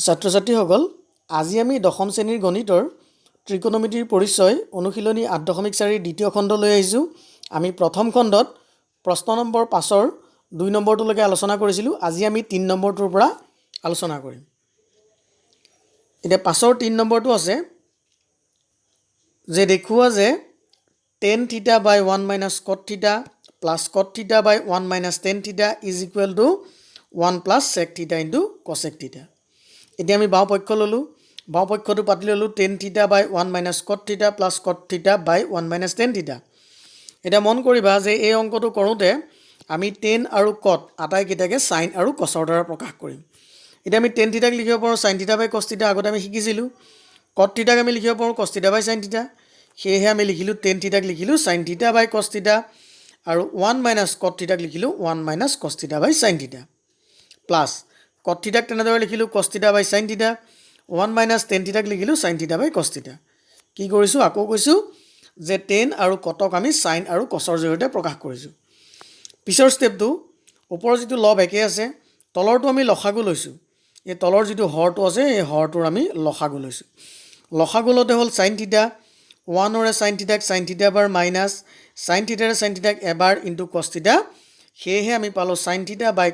ছাত্ৰ ছাত্ৰীসকল আজি আমি দশম শ্ৰেণীৰ গণিতৰ ত্ৰিকোণমিতিৰ পৰিচয় অনুশীলনী 8.4 দ্বিতীয় খণ্ড লৈ আহিছোঁ। আমি প্ৰথম খণ্ডত প্ৰশ্ন নম্বৰ 5ৰ 2 নম্বৰটোলৈকে আলোচনা কৰিছিলোঁ। আজি আমি 3 নম্বৰটোৰ পৰা আলোচনা কৰিম। এতিয়া 5ৰ 3 নম্বৰটো আছে যে দেখুওৱা যে tan theta by 1 minus cot theta plus cot theta by 1 minus tan theta is equal to 1 plus sec theta into cosec theta। এতিয়া আমি বাও পক্ষ ললো, বাও পক্ষটো পাতি ললো tan theta by 1 minus cot theta plus cot theta by 1 minus tan theta। এটা মন কৰিবা যে এই অংকটো কৰোঁতে আমি tan আৰু cot আটাইকেইটাকে sin আৰু cos ৰ দ্বাৰা প্ৰকাশ কৰিম। এতিয়া আমি tan theta ক লিখিব পাৰোঁ sin theta by cos theta, আগতে আমি শিকিছিলোঁ। cot theta ক আমি লিখিব পাৰোঁ cos theta by sin theta, সেয়েহে আমি লিখিলোঁ tan theta ক লিখিলোঁ sin theta by cos theta আৰু 1 minus cot theta ক লিখিলোঁ 1 minus cos theta by sin theta plus cot theta ক তেনেদৰে লিখিলোঁ cos theta by sin theta, 1 minus tan theta ক লিখিলোঁ sin theta by cos theta। কি কৰিছোঁ আকৌ কৈছোঁ যে tan আৰু cot ক আমি sin আৰু cos ৰ জৰিয়তে প্ৰকাশ কৰিছোঁ। পিছৰ ষ্টেপটো ওপৰৰ যিটো লব একে আছে, তলৰটো আমি লসাগু লৈছোঁ। এই তলৰ যিটো হৰটো আছে এই হৰটোৰ আমি লসাগু লৈছোঁ। লসাগু লওঁতে হ'ল sin theta, 1 ৰে sin theta ক sin theta বাৰ মাইনাছ sin theta ৰে sin theta ক এবাৰ ইনটু cos theta, সেয়েহে আমি পালোঁ sin theta by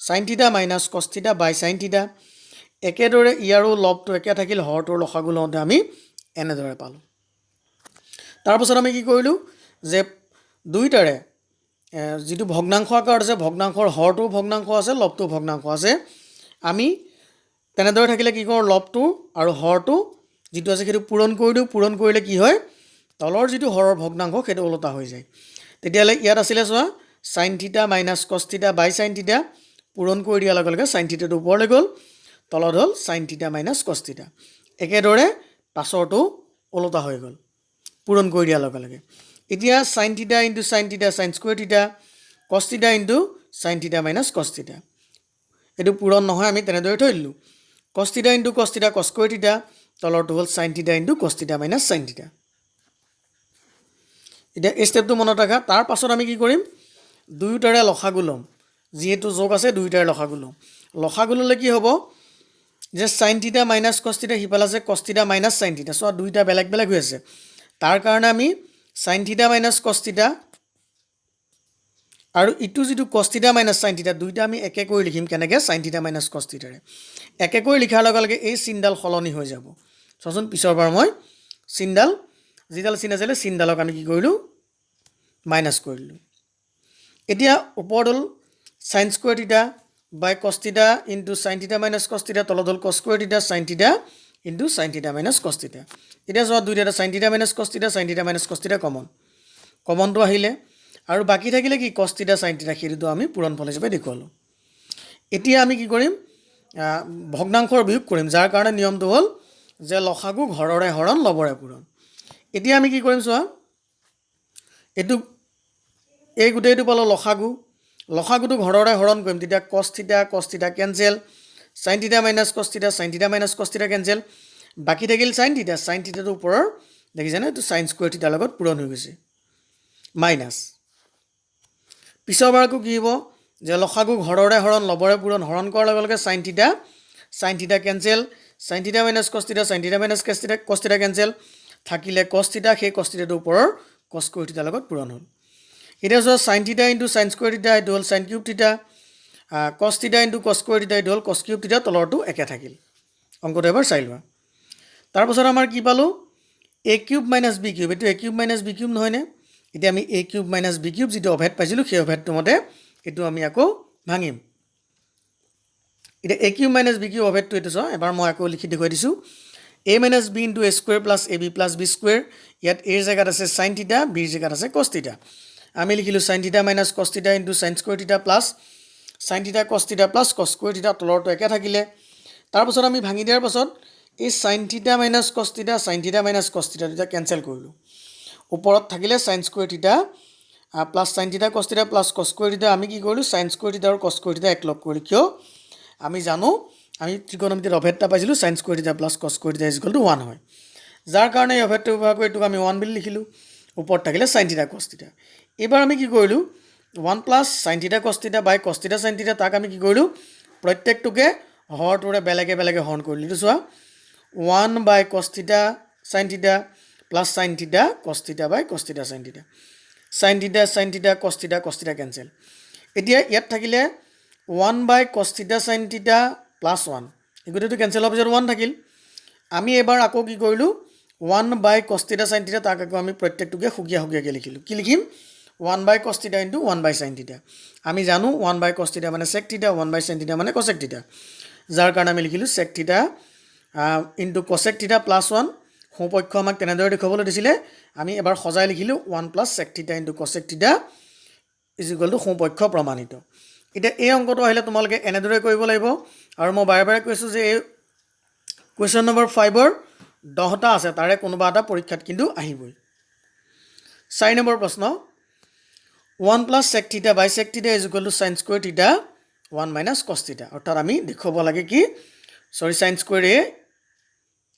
sin theta minus cos theta by sin theta। একেদৰে ইয়াৰো লবটো একে থাকিল, হৰটোৰ লসাগু লওঁতে আমি এনেদৰে পালোঁ। তাৰপাছত আমি কি কৰিলোঁ যে দুইটাৰে যিটো ভগ্নাংশ আকাৰ আছে, ভগ্নাংশৰ হৰটো ভগ্নাংশ আছে, লবটো ভগ্নাংশ আছে। আমি তেনেদৰে থাকিলে কি কৰোঁ, লবটো আৰু হৰটো যিটো আছে সেইটো পূৰণ কৰি দিওঁ। পূৰণ কৰিলে কি হয়, তলৰ যিটো হৰৰ ভগ্নাংশ সেইটো ওলোটা হৈ যায়। তেতিয়াহ'লে ইয়াত আছিলে চোৱা sin theta minus cos theta by sin theta, পূৰণ কৰি দিয়াৰ লগে লগে sin theta টো ওপৰলৈ গ'ল, তলত হ'ল sin theta minus cos theta। একেদৰে পাছৰটো ওলোটা হৈ গ'ল পূৰণ কৰি দিয়াৰ লগে লগে। এতিয়া sin theta into sin theta sin square theta, cos theta into sin theta minus cos theta, এইটো পূৰণ নহয়, আমি তেনেদৰে থৈ দিলোঁ। cos theta into cos theta cos square theta, তলৰটো হ'ল sin theta into cos theta minus sin theta। এতিয়া এই ষ্টেপটো মনত ৰাখা। তাৰ পাছত আমি কি কৰিম, দুয়োটাৰে লসাগু ল'ম। যিহেতু যোগ আছে দুয়োটাৰে লসাগু ল'ম। লসাগু ল'লে কি হ'ব যে sin theta minus cos theta, সিফালে আছে cos theta minus sin theta, চোৱা দুইটা বেলেগ বেলেগ হৈ আছে। তাৰ কাৰণে আমি sin theta minus cos theta আৰু ইটো যিটো cos theta minus sin theta, দুইটা আমি একে কৰি লিখিম। কেনেকৈ, sin theta minus cos theta ৰে একে কৰি লিখাৰ লগে লগে এই চিনডাল সলনি হৈ যাব। চোৱাচোন পিছৰবাৰ মই চিনডাল যিডাল চিন আছিলে চিনডালক আমি কি কৰিলোঁ, মাইনাছ কৰি দিলোঁ। এতিয়া ওপৰত হ'ল sin square theta by cos theta into sin theta minus cos theta, তলত হ'ল cos square theta sin theta into sin theta minus cos theta। এতিয়া চোৱা দুইটা sin theta minus cos theta sin theta minus cos theta কমনটো আহিলে, আৰু বাকী থাকিলে কি cos theta sin theta, সেইটোতো আমি পূৰণ ফল হিচাপে দেখুৱালোঁ। এতিয়া আমি কি কৰিম, ভগ্নাংশৰ বিয়োগ কৰিম, যাৰ কাৰণে নিয়মটো হ'ল যে লসাগু ঘৰৰে হৰণ লবৰে পূৰণ। এতিয়া আমি কি কৰিম চোৱা, এইটো এই গোটেইটো পালোঁ লসাগু, লসাগুটো ঘৰৰে হৰণ কৰিম। তেতিয়া cos theta cancel, sin theta minus cos theta sin theta minus cos theta cancel, বাকী থাকিল sin theta, sin theta টো ওপৰৰ দেখিছেনে, এইটো sin square theta লগত পূৰণ হৈ গৈছে মাইনাছ। পিছৰবাৰকো কি হ'ব যে লসাগু ঘৰৰে হৰণ লবৰে পূৰণ, হৰণ কৰাৰ লগে লগে sin theta cancel, sin theta minus cos theta sin theta minus cos theta cancel, থাকিলে cos theta, সেই cos theta টো ওপৰৰ cos square theta লগত পূৰণ হ'ল। এতিয়া চোৱা sin theta into sin square theta, এইটো হ'ল sin cube theta, cos theta into cos square theta, এইটো হ'ল cos cube theta, তলৰটো একে থাকিল। অংকটো এবাৰ চাই লোৱা। তাৰপাছত আমাৰ কি পালোঁ, a cube minus b cube, এইটো a cube minus b cube নহয়নে। এতিয়া আমি a cube minus b cube যিটো অভেদ পাইছিলোঁ সেই অভেদটো মতে এইটো আমি আকৌ ভাঙিম। এতিয়া a cube minus b cube অভেদটো এইটো চোৱা, এবাৰ মই আকৌ লিখি দেখুৱাই দিছোঁ। a minus b into a square plus ab plus b square, ইয়াত a ৰ জেগাত আছে sin theta, b ৰ জেগাত আছে cos theta। আমি লিখিলোঁ sin theta minus cos theta into sin square theta plus sin theta cos theta plus cos square theta, তলৰটো একে থাকিলে। তাৰপাছত আমি ভাঙি দিয়াৰ পাছত এই sin theta minus cos theta sin theta minus cos theta দুটা কেঞ্চেল কৰিলোঁ। ওপৰত থাকিলে sin square theta plus sin theta cos theta plus cos square theta, আমি কি কৰিলোঁ sin square theta আৰু cos square theta এক লগ কৰিলোঁ। কিয়, আমি জানো আমি ত্ৰিকোণমিতিৰ অভেদটা পাইছিলোঁ sin square theta plus cos square theta is equal to 1 হয়, যাৰ কাৰণে এই অভেদটো ব্যৱহাৰ কৰি এইটোক আমি 1 বুলি লিখিলোঁ। ওপৰত থাকিলে sin theta cos theta। এইবাৰ আমি কি কৰিলোঁ, 1 plus sin theta cos theta বাই cos theta sin theta, তাক আমি কি কৰিলোঁ প্ৰত্যেকটোকে হৰটোৰে বেলেগে বেলেগে হৰণ কৰিলোঁ এইটো চোৱা 1 বাই কছ থিটা চাইন থিটা প্লাছ চাইন থিটা কছ থিটা বাই কছ থিটা চাইন থিটা চাইন থিটা কছ থিটা কেঞ্চেল এতিয়া ইয়াত থাকিলে 1 বাই কছ থিটা চাইন থিটা প্লাছ 1 এই গোটেইটো কেঞ্চেল হোৱাৰ পিছত 1 থাকিল আমি এবাৰ আকৌ কি কৰিলোঁ 1 বাই কছ থিটা চাইন থিটা তাক আকৌ আমি প্ৰত্যেকটোকে সুকীয়াকৈ লিখিলোঁ কি লিখিম 1 বাই কছ থিটা ইনটু 1 বাই চাইন থিটা আমি জানো 1 বাই কছ থিটা মানে চেক থিটা 1 বাই চাইন থিটা মানে কচেক থিটা যাৰ কাৰণে আমি লিখিলোঁ চেক থিটা ইনটু কচেক থিটা প্লাছ 1 সোঁপক্ষ আমাক তেনেদৰে দেখুৱাবলৈ দিছিলে আমি এবাৰ সজাই লিখিলোঁ 1 প্লাছ চেক থিটা ইনটু কচেক থিটা ইজ ইকুৱেল টু সোঁপক্ষ প্ৰমাণিত এতিয়া এই অংকটো আহিলে তোমালোকে এনেদৰে কৰিব লাগিব আৰু মই বাৰে বাৰে কৈছোঁ যে এই কুৱেশ্যন নম্বৰ 5ৰ 10টা আছে তাৰে কোনোবা এটা পৰীক্ষাত কিন্তু আহিবই 4 নম্বৰ প্ৰশ্ন 1 প্লাছ চেক থিটা বাই চেক থিটা is equal two sign square থিটা 1 মাইনাছ কছ থিটা অৰ্থাৎ আমি দেখুৱাব লাগে কি sign square A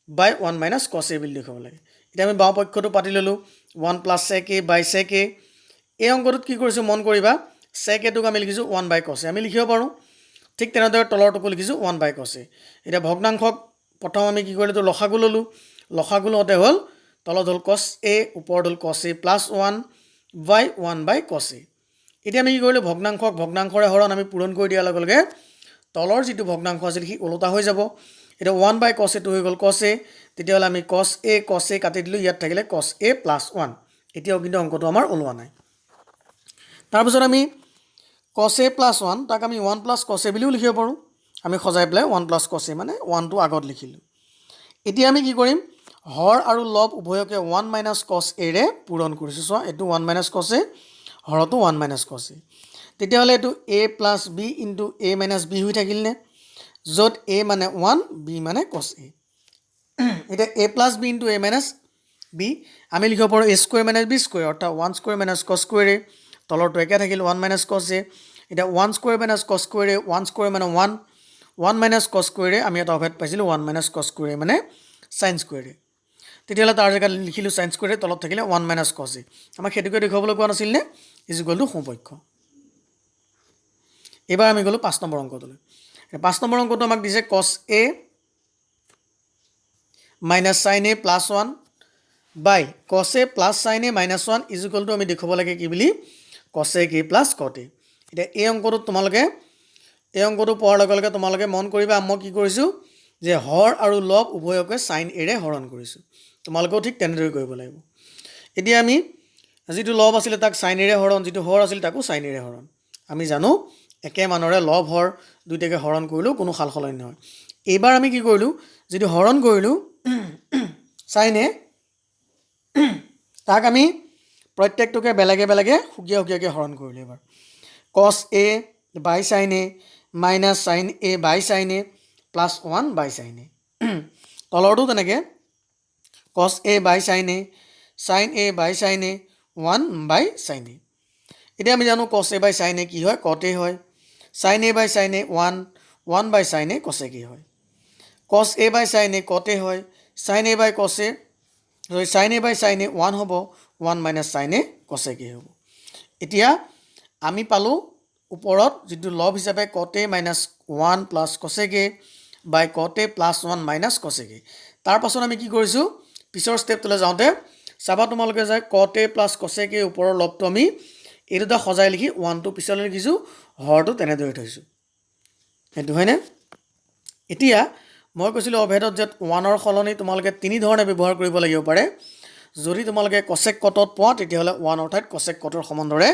by 1 minus কছ এ বুলি দেখুৱাব লাগে এতিয়া আমি বাওঁ পক্ষটো পাতি ল'লোঁ 1 প্লাছ চেক এ বাই চেক এ এই অংকটোত কি কৰিছোঁ মন কৰিবা চেক এটোক আমি লিখিছোঁ 1 বাই কছ এ আমি লিখিব পাৰোঁ ঠিক তেনেদৰে তলৰটোকো লিখিছোঁ 1 বাই কছ এ এতিয়া ভগ্নাংশক প্ৰথম আমি কি কৰিলোঁ লসাগু ল'লোঁ লসাগু লওঁতে হ'ল তলত হ'ল কছ এ ওপৰত হ'ল কছ A plus 1 by 1 by cos এ এতিয়া আমি কি কৰিলোঁ ভগ্নাংশক ভগ্নাংশৰে হৰণ আমি পূৰণ কৰি দিয়াৰ লগে লগে তলৰ যিটো ভগ্নাংশ আছিল সি ওলোটা হৈ যাব এতিয়া 1 বাই কছ এটো হৈ গ'ল কছ এ তেতিয়াহ'লে আমি কছ এ কাটি দিলোঁ ইয়াত থাকিলে কছ এ প্লাছ 1 এতিয়াও কিন্তু অংকটো আমাৰ ওলোৱা নাই তাৰপিছত আমি কছ এ প্লাছ 1 তাক আমি 1 প্লাছ কছ এ বুলিও লিখিব পাৰোঁ আমি সজাই পেলাই 1 প্লাছ কছ এ মানে 1টো আগত লিখিলোঁ এতিয়া আমি কি কৰিম হৰ আৰু লব উভয়কে 1 মাইনাছ কছ এৰে পূৰণ কৰিছোঁ চোৱা এইটো 1 মাইনাছ কছ এ হৰটো 1 মাইনাছ কছ এ তেতিয়াহ'লে এইটো এ plus B into a minus B হৈ থাকিলনে য'ত এ মানে 1 বি মানে কছ এ এতিয়া এ plus B into a minus B আমি লিখিব পাৰোঁ এ স্কুৱেৰ মাইনাছ বি স্কুৱেৰ অৰ্থাৎ 1 স্কুৱেৰ মাইনাছ কছ স্কুৱেৰ এ তলৰটো একে থাকিল 1 মাইনাছ কছ এ এতিয়া 1 স্কুৱেৰ মাইনাছ কছ স্কুৱেৰ এ 1 স্কুৱেৰ মানে 1 মাইনাছ কছ স্কুৱেৰ এ আমি এটা অভেদ পাইছিলোঁ 1 মাইনাছ কছ স্কুৱেৰ এ মানে চাইন স্কুৱেৰ এ তেতিয়াহ'লে তাৰ জেগাত লিখিলোঁ চাইন স্কুৱেৰ এ তলত থাকিলে 1 মাইনাছ কছ এ আমাক সেইটোকে দেখুৱাবলৈ কোৱা নাছিল নে ইজ ইকুৱেল টু সোঁপক্ষ এবাৰ আমি গ'লোঁ 5 নম্বৰ অংকটোলৈ 5 নম্বৰ অংকটো আমাক দিছে cos A minus sign A plus 1 by cos A plus sign A minus 1 is equal to আমি দেখুৱাব লাগে কি বুলি কছে কে প্লাছ কট এ এতিয়া এই অংকটোত তোমালোকে এই অংকটো পোৱাৰ লগে লগে তোমালোকে মন কৰিবা মই কি কৰিছোঁ যে হৰ আৰু লব উভয়কে চাইন এৰে হৰণ কৰিছোঁ তোমালোকেও ঠিক তেনেদৰে কৰিব লাগিব এতিয়া আমি যিটো লব আছিলে তাক চাইন এৰে হৰণ যিটো হৰ আছিল তাকো চাইন এৰে হৰণ আমি জানো একে মানৰে লব হৰ দুইটাকে হৰণ কৰিলোঁ কোনো সাল সলনি নহয় এইবাৰ আমি কি কৰিলোঁ যিটো হৰণ কৰিলোঁ চাইন এ তাক আমি প্ৰত্যেকটোকে বেলেগে বেলেগে সুকীয়াকৈ হৰণ কৰিলোঁ এবাৰ কছ এ বাই sign A minus sign A by sign A plus 1 by sign এ তলৰটো তেনেকৈ কছ এ বাই sign A by sign A 1 by sign এ এতিয়া আমি জানো কছ এ বাই চাইন এ কি হয় কট এ হয় sign A by sign A 1 by sign এ কছে কি হয় কছ এ বাই চাইন এ কট এ হয় চাইন এ বাই কছে চাইন এ বাই চাইন এ 1 হ'ব 1 মাইনাছ চাইন এ কছে কি হ'ব এতিয়া আমি পালোঁ ওপৰত যিটো লব হিচাপে কট এ মাইনাছ 1 প্লাছ কছে কে বাই কট এ প্লাছ 1 মাইনাছ কছে কে তাৰ পাছত আমি কি কৰিছোঁ পিছৰ ষ্টেপটোলৈ যাওঁতে চাবা তোমালোকে যে কট এ প্লাছ কছে কে ওপৰৰ লবটো আমি এই দুটা সজাই লিখি 1টো পিছলৈ লিখিছোঁ হৰটো তেনেদৰে থৈছোঁ সেইটো হয়নে এতিয়া মই কৈছিলোঁ অভেদত যে 1ৰ সলনি তোমালোকে তিনি ধৰণে ব্যৱহাৰ কৰিব লাগিব পাৰে যদি তোমালোকে কছেক কটত পোৱা তেতিয়াহ'লে 1ৰ ঠাইত কছেক কটৰ সমন্ধৰে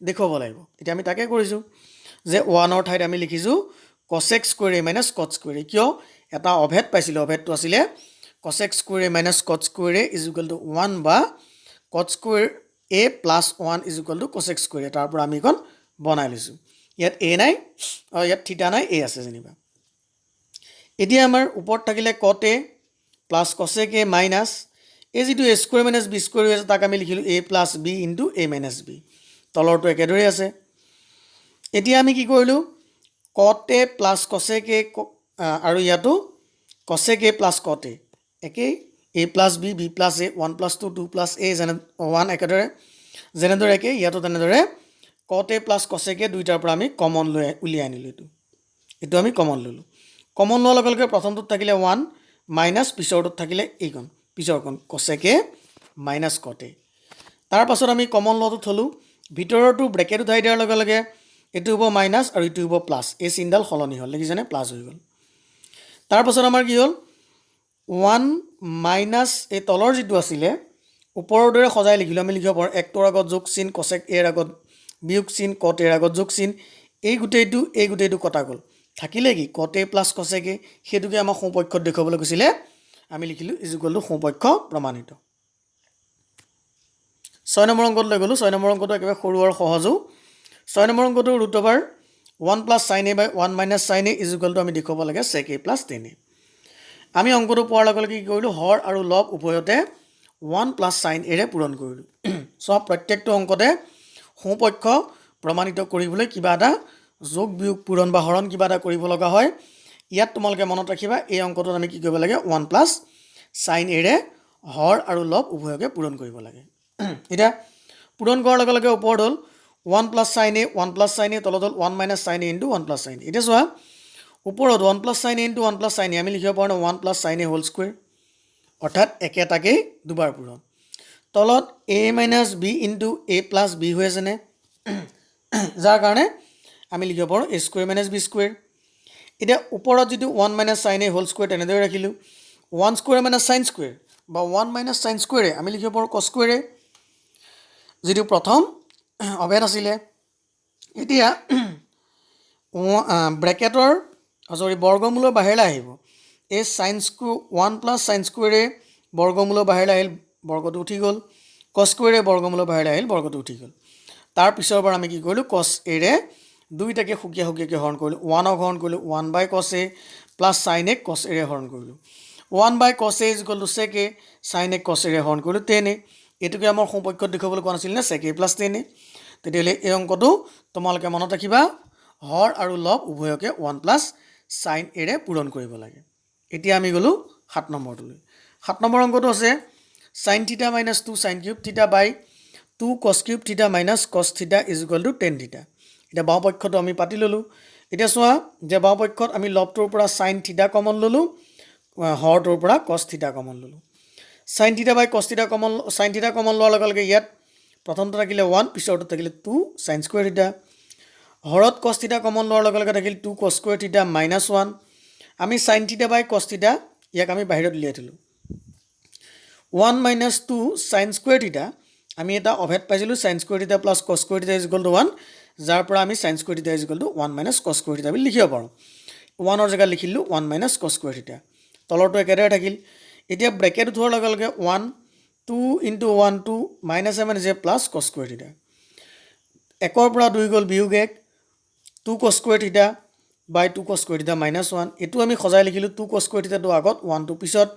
দেখুৱাব লাগিব এতিয়া আমি তাকে কৰিছোঁ যে 1ৰ ঠাইত আমি লিখিছোঁ cosec square A minus cot square A কিয় এটা অভেদ পাইছিলোঁ অভেদটো আছিলে cosec square A minus cot square A is equal to 1 বা cot square A plus 1 is equal to cosec square A তাৰ পৰা আমি এখন বনাই লৈছোঁ ইয়াত এ নাই ইয়াত থিটা নাই এ আছে যেনিবা এতিয়া আমাৰ ওপৰত থাকিলে কট এ প্লাছ কছেক এ মাইনাছ এই যিটো এ স্কুৱেৰ মাইনাছ বি স্কুৱেৰ হৈ আছে তাক আমি লিখিলোঁ এ plus B into a minus B তলৰটো একেদৰেই আছে এতিয়া আমি কি কৰিলোঁ কট এ প্লাছ কছেক এ আৰু ইয়াতো কছেক এ প্লাছ কট এ একেই এ প্লাছ বি বি প্লাছ এ 1 প্লাছ 2 2 প্লাছ এ যেনে 1 একেদৰে যেনেদৰে একেই ইয়াতো তেনেদৰে কট এ প্লাছ কছেক এ দুইটাৰ পৰা আমি কমন উলিয়াই আনিলোঁ এইটো আমি কমন ল'লোঁ কমন লোৱাৰ লগে লগে প্ৰথমটোত থাকিলে 1 মাইনাছ পিছৰটোত থাকিলে এইখন পিছৰখন কচেকে মাইনাছ কটে তাৰ পাছত আমি কমন লটো থলোঁ ভিতৰৰটো ব্ৰেকেট উঠাই দিয়াৰ লগে লগে এইটো হ'ব মাইনাছ আৰু এইটো হ'ব প্লাছ এই চিনডাল সলনি হ'ল দেখিছেনে প্লাছ হৈ গ'ল তাৰ পাছত আমাৰ কি হ'ল 1 মাইনাছ এই তলৰ যিটো আছিলে ওপৰৰ দৰে সজাই লিখিলোঁ আমি লিখিব পাৰোঁ একটোৰ আগত যোগ চিন কচেক এৰ আগত বিয়োগ চিন কট এৰ আগত যোগ চিন এই গোটেইটো কটা গ'ল থাকিলে কি কট এ প্লাছ কচেকে সেইটোকে আমাক সোঁপক্ষত দেখুৱাবলৈ কৈছিলে আমি লিখিলোঁ ইজ ইকুৱেল টু সোঁপক্ষ প্ৰমাণিত 6 নম্বৰ অংকত লৈ গ'লোঁ 6 নম্বৰ অংকটো একেবাৰে সৰু আৰু সহজো 6 নম্বৰ অংকটো root over 1 plus sign A by 1 minus sign A is equal to আমি দেখুৱাব লাগে sec A plus tan A আমি অংকটো পোৱাৰ লগে লগে কি কৰিলোঁ হৰ আৰু লব উভয়তে 1 প্লাছ চাইন এৰে পূৰণ কৰিলোঁ সব প্ৰত্যেকটো অংকতে সোঁপক্ষ প্ৰমাণিত কৰিবলৈ কিবা এটা যোগ বিয়োগ পূৰণ বা হৰণ কিবা এটা কৰিব লগা হয় ইয়াত তোমালোকে মনত ৰাখিবা এই অংকটোত আমি কি কৰিব লাগে 1 প্লাছ চাইন এৰে হৰ আৰু লব উভয়কে পূৰণ কৰিব লাগে এটা পূৰণ কৰাৰ লগে লগে ওপৰত হ'ল 1 প্লাছ চাইন এ তলত হ'ল 1 মাইনাছ চাইন এ ইনটু 1 প্লাছ চাইন এ এতিয়া চোৱা ওপৰত 1 প্লাছ চাইন এ ইনটু 1 প্লাছ চাইন এ আমি লিখিব পাৰোঁ 1 প্লাছ চাইন এ হোল স্কুৱেৰ অৰ্থাৎ একেটাকেই দুবাৰ পূৰণ তলত এ minus B into a plus B হৈ আছেনে যাৰ কাৰণে আমি লিখিব পাৰোঁ এ স্কুৱেৰ মাইনাছ বি স্কুৱেৰ এতিয়া ওপৰত যিটো 1 মাইনাছ চাইন এ হোল স্কুৱেৰ তেনেদৰে ৰাখিলোঁ 1 স্কুৱেৰ মাইনাছ চাইন স্কুৱেৰ বা 1 মাইনাছ চাইন স্কুৱেৰে আমি লিখিব পাৰোঁ কছ স্কুৱেৰে যিটো প্ৰথম অভেদ আছিলে এতিয়া ব্ৰেকেটৰ বৰ্গমূলৰ বাহিৰলৈ আহিব এই চাইন স্কুৱেৰ 1 প্লাছ চাইন স্কুৱেৰে বৰ্গমূলৰ বাহিৰলৈ আহিল বৰ্গটো উঠি গ'ল কছ স্কুৱেৰে বৰ্গমূলৰ বাহিৰলৈ আহিল বৰ্গটো উঠি গ'ল তাৰ পিছৰবাৰ আমি কি কৰিলোঁ কছ এৰে দুইটাকে সুকীয়া সুকীয়াকৈ হৰণ কৰিলোঁ 1ক হৰণ কৰিলোঁ 1 by cos A plus sign A cos A হৰণ কৰিলোঁ 1 by cos A is equal to sec A sin A cos A হৰণ কৰিলোঁ টেন এ এইটোকে আমাৰ সোঁপক্ষত দেখুৱাবলৈ কোৱা নাছিল নে চেক এ প্লাছ টেন এ তেতিয়াহ'লে এই অংকটো তোমালোকে মনত ৰাখিবা হৰ আৰু লব উভয়কে 1 প্লাছ চাইন এৰে পূৰণ কৰিব লাগে এতিয়া আমি গ'লোঁ 7 নম্বৰটোলৈ 7 নম্বৰ অংকটো আছে চাইন থিটা মাইনাছ 2 চাইন কিউব থিটা বাই 2 কছ কিউব থিটা মাইনাছ কছ থিটা is equal two tan theta এতিয়া বাওঁপক্ষটো আমি পাতি ল'লোঁ এতিয়া চোৱা যে বাওঁপক্ষত আমি লবটোৰ পৰা চাইন থিটা কমন ল'লোঁ হৰটোৰ পৰা কছ থিটা কমন ল'লোঁ চাইন থিটা বাই কছ থিটা কমন চাইন থিটা কমন লোৱাৰ লগে লগে ইয়াত প্ৰথমটো থাকিলে 1 পিছৰটো থাকিলে 2 চাইন স্কুৱেৰ থিটা হৰত কছ থিটা কমন লোৱাৰ লগে লগে থাকিল 2 কছ স্কুৱেৰ থিটা মাইনাছ 1 আমি চাইন থিটা বাই কছ থিটা ইয়াক আমি বাহিৰত উলিয়াই থলোঁ 1 মাইনাছ 2 চাইন স্কুৱেৰ থিটা আমি এটা অভেদ পাইছিলোঁ চাইন স্কুৱেৰ থিটা প্লাছ কছ স্কুৱেৰ থিটা ইজ ইকুৱেল টু 1 যাৰ পৰা আমি চাইন স্কুৱেৰ থিটা ইজ ইকুৱেল টু 1 মাইনাছ কছ স্কুৱেৰ থিটা বুলি লিখিব পাৰোঁ 1ৰ জেগাত লিখিলোঁ 1 মাইনাছ কছ স্কুৱেৰ থিটা তলৰটো একেদৰে থাকিল এতিয়া ব্ৰেকেট উঠোৱাৰ লগে লগে 1 2 into 1 2 minus A minus A plus কছ স্কুৱেৰ থিটা 1ৰ পৰা 2 গ'ল বিয়োগ 1 2 কছ স্কুৱেৰ থিটা বাই 2 কছ স্কুৱেৰ থিটা মাইনাছ 1 এইটো আমি সজাই লিখিলোঁ 2 কছ স্কুৱেৰ থিটাটো আগত 1টো পিছত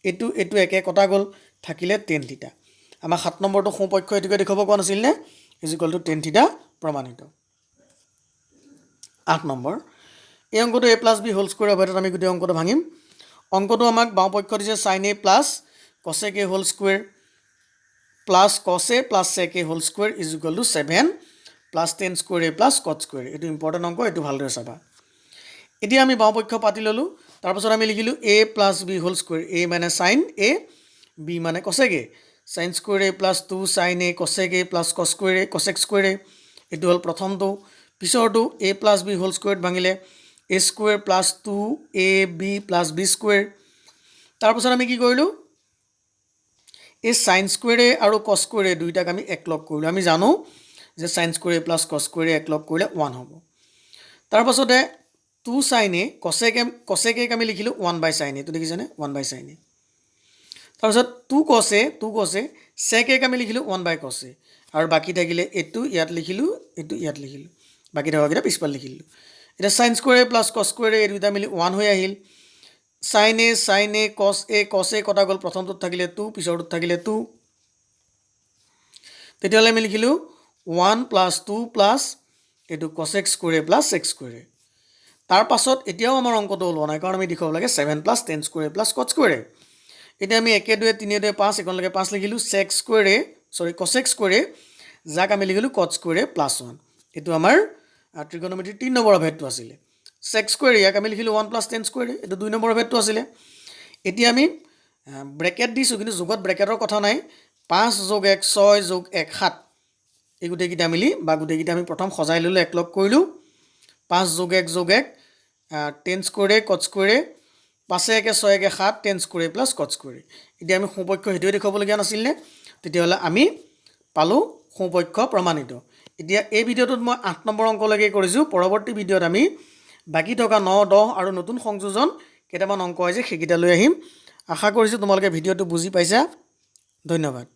এইটো একে কটা গ'ল থাকিলে টেন থিটা আমাৰ 7 নম্বৰটো সোঁপক্ষ এইটোকে দেখুৱাব কোৱা নাছিল নে is equal two tan theta প্ৰমাণিত 8 নম্বৰ এই অংকটো A plus B whole square অভেদত আমি গোটেই অংকটো ভাঙিম অংকটো আমাক বাওঁপক্ষ দিছে sin A plus cosec A whole square plus cos A plus sec A whole square is equal to 7 plus tan square A plus cot square এইটো ইম্পৰ্টেণ্ট অংক এইটো ভালদৰে চাবা এতিয়া আমি বাওঁপক্ষ পাতি ল'লোঁ তাৰপাছত আমি লিখিলোঁ এ প্লাছ বি হোল স্কুৱেৰ এ মানে চাইন এ বি মানে কচেক এ sign square A plus 2 sign A কচেক A plus কচ স্কুৱেৰ এ কচেক স্কুৱেৰ এ এইটো হ'ল প্ৰথমটো পিছৰটো এ প্লাছ বি হোল স্কুৱেৰত ভাঙিলে এ square plus 2 A B plus B square তাৰপাছত আমি কি কৰিলোঁ এই চাইন স্কুৱেৰে আৰু কছ স্কুৱেৰে দুইটাক আমি একলগ কৰিলোঁ আমি জানো যে চাইন স্কুৱেৰ এ প্লাছ কছ স্কুৱেৰে একলগ কৰিলে 1 হ'ব তাৰপাছতে 2 চাইন এ কচেক এক আমি লিখিলোঁ 1 বাই চাইন এ এইটো দেখিছেনে 1 বাই চাইন এ তাৰপিছত 2 কচ এ চেক এক আমি লিখিলোঁ 1 বাই কচ এ আৰু বাকী থাকিলে এইটো ইয়াত লিখিলোঁ এইটো ইয়াত লিখিলোঁ বাকী থকাকেইটা পিছফালে লিখিলোঁ এতিয়া চাইন স্কুৱেৰ এ প্লাছ কছ স্কুৱেৰ এই দুইটা মিলি 1 হৈ আহিল চাইন এ কছ এ কটা গ'ল প্ৰথমটোত থাকিলে 2 পিছৰটোত থাকিলে 2 তেতিয়াহ'লে আমি লিখিলোঁ 1 প্লাছ 2 প্লাছ এইটো কচেক square A plus check square A তাৰ পাছত এতিয়াও আমাৰ অংকটো ওলোৱা নাই কাৰণ আমি দেখুৱাব লাগে 7 plus tan square A plus cot square এ এতিয়া আমি 1 2 3 2 5 এইখনলৈকে 5 লিখিলোঁ চেক স্কুৱেৰ এ কচেক স্কুৱেৰ এ যাক আমি লিখিলোঁ কট স্কুৱেৰ এ প্লাছ 1 এইটো আমাৰ ত্ৰিকোণমিতিৰ 3 নম্বৰ অভেদটো আছিলে sec square ইয়াক আমি লিখিলোঁ 1 + tan square এইটো 2 নম্বৰ ভেদটো আছিলে এতিয়া আমি ব্ৰেকেট দিছোঁ কিন্তু যোগত ব্ৰেকেটৰ কথা নাই 5 + 1 6 + 1 7 এই গোটেইকেইটা মিলি বা গোটেইকেইটা আমি প্ৰথম সজাই ল'লোঁ একলগ কৰিলোঁ 5 + 1 + 1 tan square cot square 5 × 1 = 6 × 7 tan square + cot square এতিয়া আমি সোঁপক্ষ সেইটোৱে দেখুৱাবলগীয়া নাছিল নে তেতিয়াহ'লে আমি পালোঁ সোঁপক্ষ প্ৰমাণিত এতিয়া এই ভিডিঅ'টোত মই 8 নম্বৰ অংকলৈকে কৰিছোঁ পৰৱৰ্তী ভিডিঅ'ত আমি বাকী থকা 9 10 আৰু নতুন সংযোজন কেইটামান অংক আছে সেইকেইটা লৈ আহিম আশা কৰিছোঁ তোমালোকে ভিডিঅ'টো বুজি পাইছা ধন্যবাদ